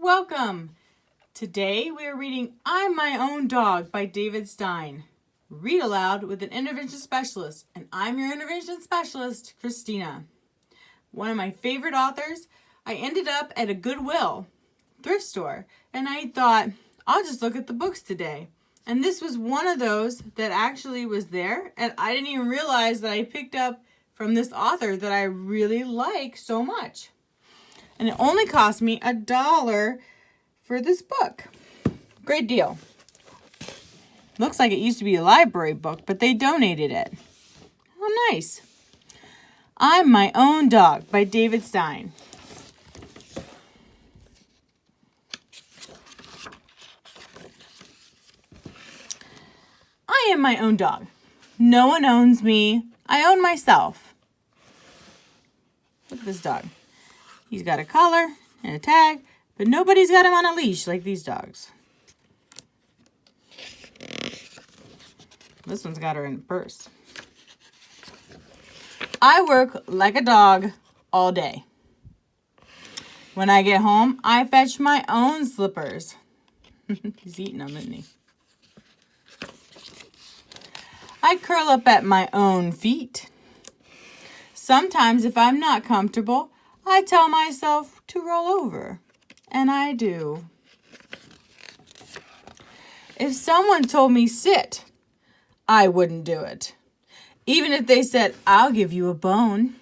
welcome. Today we are reading I'm My Own Dog by David Stein. Read aloud with an intervention specialist, and I'm your intervention specialist, Christina. One of my favorite authors. I ended up at a Goodwill thrift store, and I thought, I'll just look at the books today. And this was one of those that actually was there, and I didn't even realize that I picked up from this author that I really like so much. And it only cost me $1 for this book. Great deal. Looks like it used to be a library book, but they donated it. Oh, nice. I'm My Own Dog by David Stein. I am my own dog. No one owns me. I own myself. Look at this dog. He's got a collar and a tag, but nobody's got him on a leash like these dogs. This one's got her in a purse. I work like a dog all day. When I get home, I fetch my own slippers. He's eating them, isn't he? I curl up at my own feet. Sometimes if I'm not comfortable, I tell myself to roll over, and I do. If someone told me sit, I wouldn't do it. Even if they said, I'll give you a bone.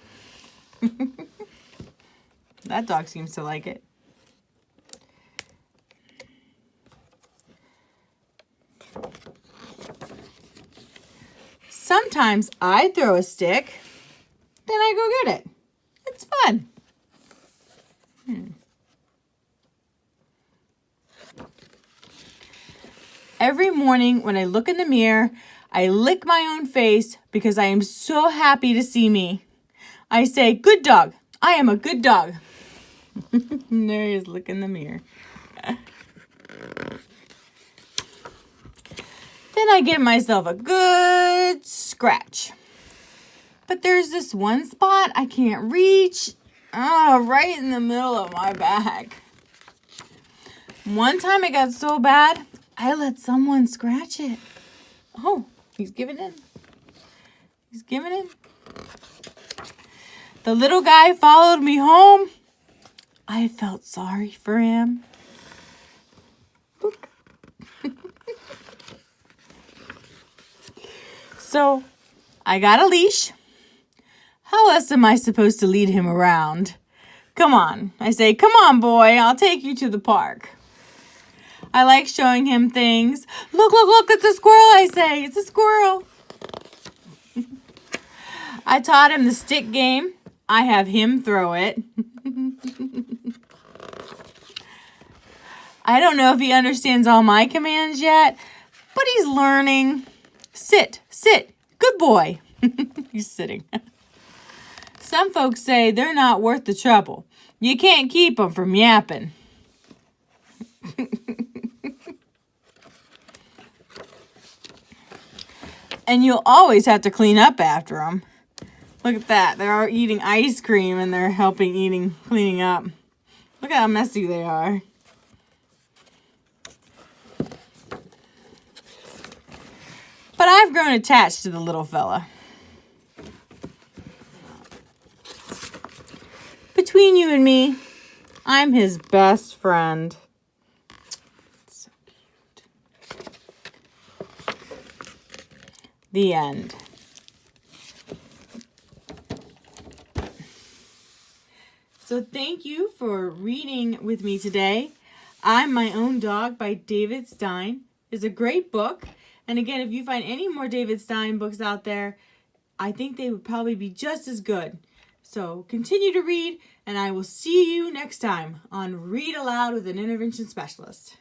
That dog seems to like it. Sometimes I throw a stick, then I go get it. It's fun. Every morning when I look in the mirror, I lick my own face because I am so happy to see me. I say, good dog. I am a good dog. There he is, licking the mirror. Then I give myself a good scratch. But there's this one spot I can't reach. Right in the middle of my back. One time it got so bad, I let someone scratch it. Oh, he's giving in. He's giving in. The little guy followed me home. I felt sorry for him. Look. So, I got a leash. How else am I supposed to lead him around? Come on. I say, come on, boy. I'll take you to the park. I like showing him things. Look, look, look. It's a squirrel, I say. It's a squirrel. I taught him the stick game. I have him throw it. I don't know if he understands all my commands yet, but he's learning. Sit, sit. Good boy. He's sitting. Some folks say they're not worth the trouble. You can't keep them from yapping. And you'll always have to clean up after them. Look at that. They're eating ice cream and they're helping cleaning up. Look at how messy they are. But I've grown attached to the little fella. Between you and me, I'm his best friend. So cute. The end. So thank you for reading with me today. I'm My Own Dog by David Stein. It's a great book. And again, if you find any more David Stein books out there, I think they would probably be just as good. So continue to read, and I will see you next time on Read Aloud with an Intervention Specialist.